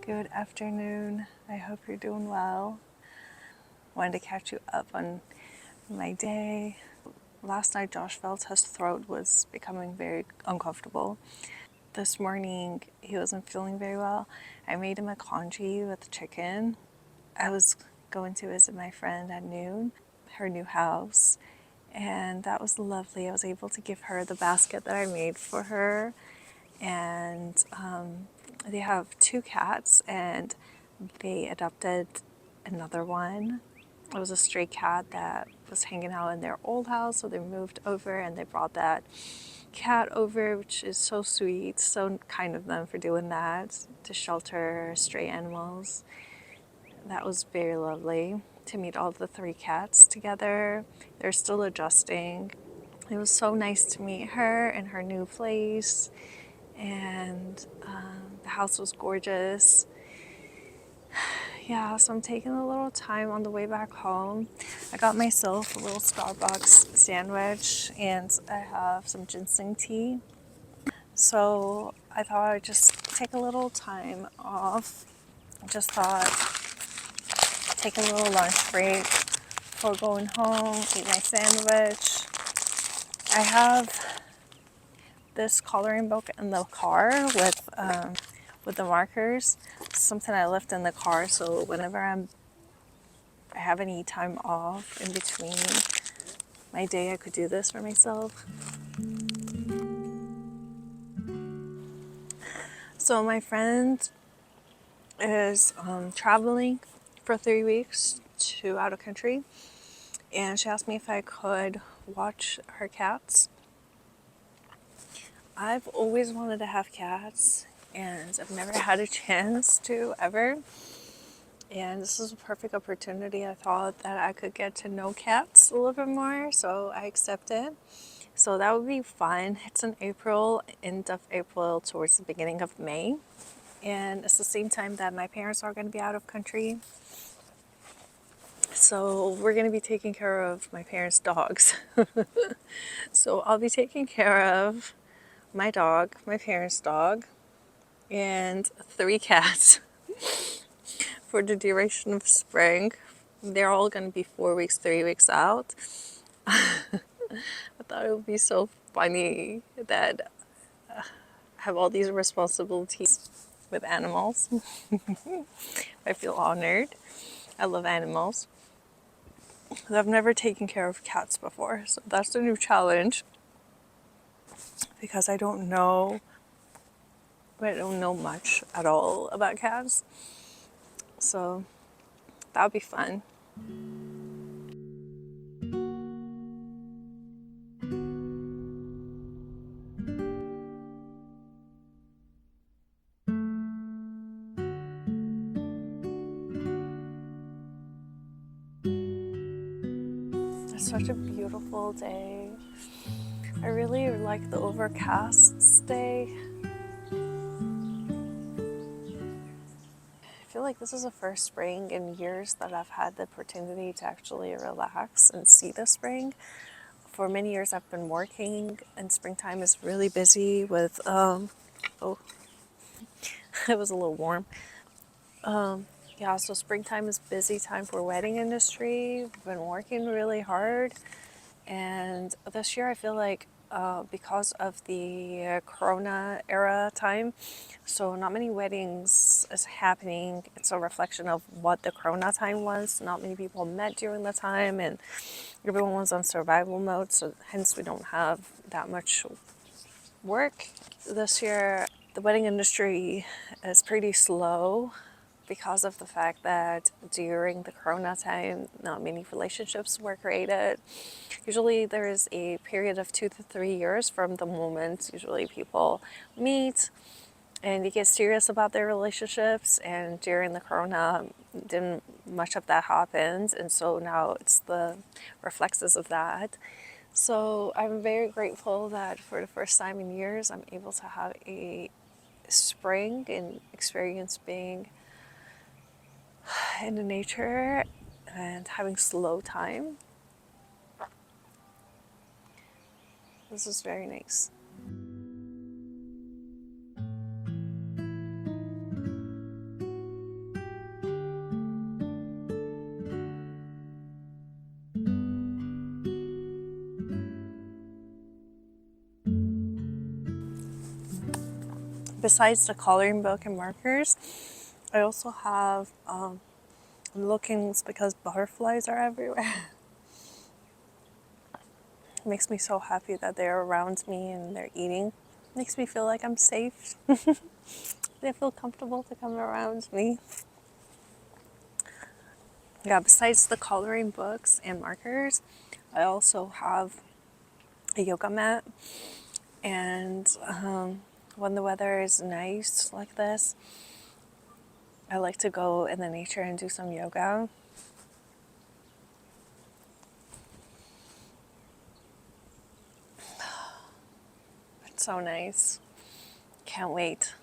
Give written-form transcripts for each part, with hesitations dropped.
Good afternoon. I hope you're doing well. Wanted to catch you up on my day. Last night, Josh felt his throat was becoming very uncomfortable. This morning, he wasn't feeling very well. I made him a congee with chicken. I was going to visit my friend at noon, her new house, and that was lovely. I was able to give her the basket that I made for her, and they have 2 cats, and they adopted another one. It was a stray cat that was hanging out in their old house, so they moved over and they brought that cat over, which is so sweet, so kind of them for doing that, to shelter stray animals. That was very lovely to meet all the 3 cats together. They're still adjusting. It was so nice to meet her in her new place, and the house was gorgeous. Yeah, so I'm taking a little time on the way back home. I got myself a little Starbucks sandwich, and I have some ginseng tea. So I thought I'd just take a little time off. I just thought take a little lunch break before going home, eat my sandwich. I have this coloring book in the car with the markers. Something I left in the car, so whenever I have any time off in between my day, I could do this for myself. So my friend is traveling for 3 weeks to out of country, and she asked me if I could watch her cats. I've always wanted to have cats, and I've never had a chance to ever. And this is a perfect opportunity. I thought that I could get to know cats a little bit more, so I accepted. So that would be fun. It's in April, end of April towards the beginning of May. And it's the same time that my parents are going to be out of country. So we're going to be taking care of my parents' dogs. So I'll be taking care of my dog, my parents' dog, and 3 cats for the duration of spring. They're all going to be 4 weeks, 3 weeks out. I thought it would be so funny that I have all these responsibilities with animals. I feel honored. I love animals. I've never taken care of cats before, so that's a new challenge because I don't know much at all about cats. So that would be fun. It's such a beautiful day. I really like the overcast day. I feel like this is the first spring in years that I've had the opportunity to actually relax and see the spring. For many years I've been working, and springtime is really busy with, it was a little warm. Yeah, so springtime is busy time for wedding industry. We've been working really hard. And this year I feel like because of the Corona era time. So not many weddings is happening. It's a reflection of what the Corona time was. Not many people met during the time, and everyone was on survival mode. So hence we don't have that much work this year. The wedding industry is pretty slow because of the fact that during the Corona time, not many relationships were created. Usually there is a period of 2 to 3 years from the moment usually people meet and they get serious about their relationships, and during the Corona, didn't much of that happens, and so now it's the reflexes of that. So I'm very grateful that for the first time in years, I'm able to have a spring and experience being in the nature and having slow time. This is very nice. Besides the coloring book and markers, I also have I'm looking because butterflies are everywhere. It makes me so happy that they're around me and they're eating. Makes me feel like I'm safe. They feel comfortable to come around me. Yeah, besides the coloring books and markers, I also have a yoga mat. And when the weather is nice like this, I like to go in the nature and do some yoga. It's so nice. Can't wait.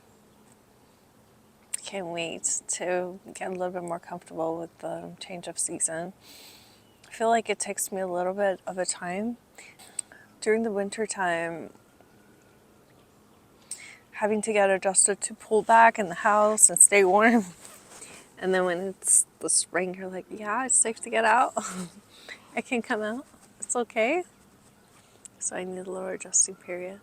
Can't wait to get a little bit more comfortable with the change of season. I feel like it takes me a little bit of a time. During the winter time, having to get adjusted to pull back in the house and stay warm. And then when it's the spring, you're like, yeah, it's safe to get out. I can come out. It's okay. So I need a little adjusting period.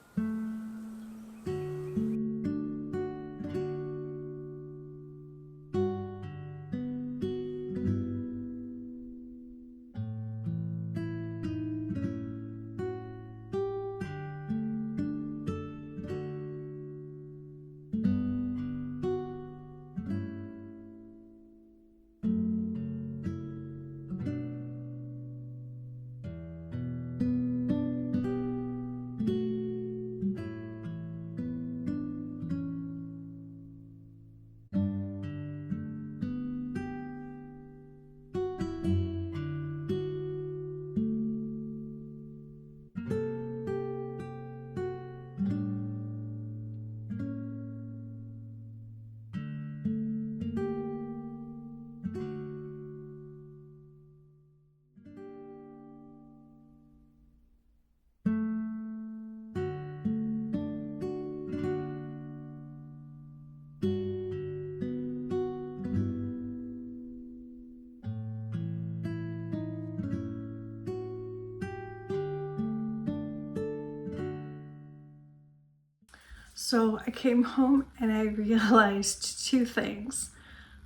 So I came home and I realized two things.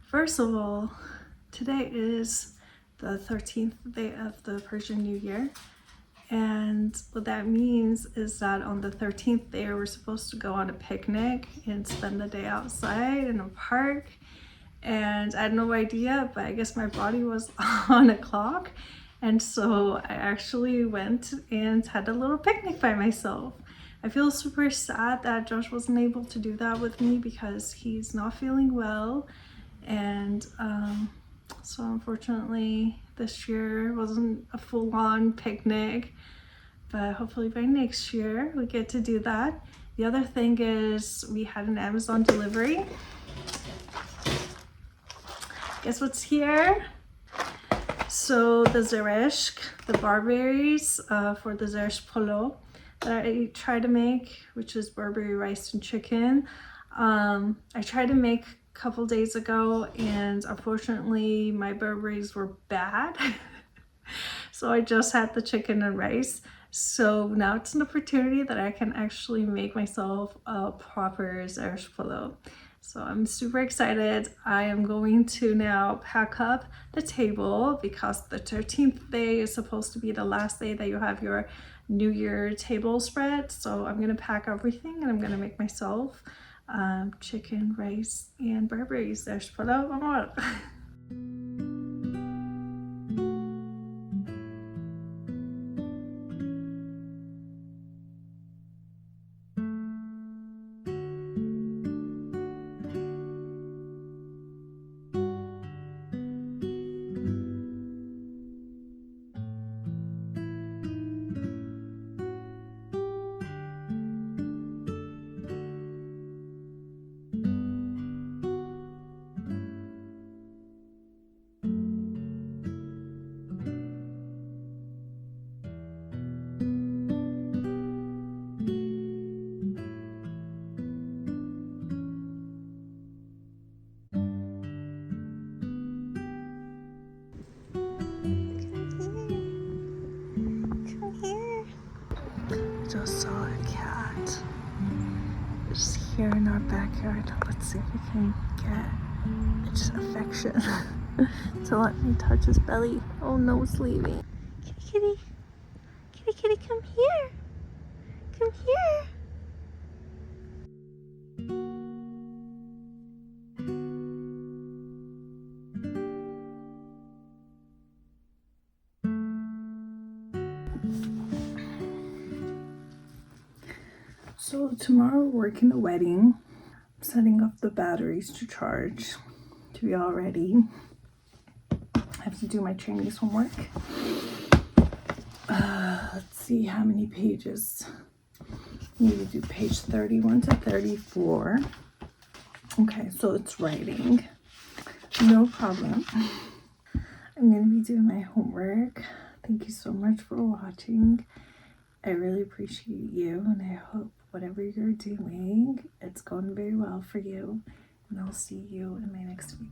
First of all, today is the 13th day of the Persian New Year. And what that means is that on the 13th day, we're supposed to go on a picnic and spend the day outside in a park. And I had no idea, but I guess my body was on a clock. And so I actually went and had a little picnic by myself. I feel super sad that Josh wasn't able to do that with me because he's not feeling well. And so unfortunately this year wasn't a full-on picnic, but hopefully by next year we get to do that. The other thing is we had an Amazon delivery. Guess what's here? So the zereshk, the barberries for the zeresh polo that I try to make, which is Burberry rice and chicken. I tried to make a couple days ago and unfortunately my Burberries were bad. So I just had the chicken and rice. So now it's an opportunity that I can actually make myself a proper Irish pillow. So I'm super excited. I am going to now pack up the table because the 13th day is supposed to be the last day that you have your New Year table spread. So I'm gonna pack everything and I'm gonna make myself chicken, rice, and Burberry's Irish pillow. Vamos. Just saw a cat just here in our backyard. Let's see if we can get its affection to let me touch his belly. Oh no, it's leaving. Kitty, kitty. Kitty, kitty, come here. Come here. So tomorrow we're working a wedding. I'm setting up the batteries to charge to be all ready. I have to do my Chinese homework. Let's see how many pages. I need to do page 31 to 34. Okay, so it's writing. No problem. I'm going to be doing my homework. Thank you so much for watching. I really appreciate you, and I hope whatever you're doing, it's going very well for you. And I'll see you in my next video.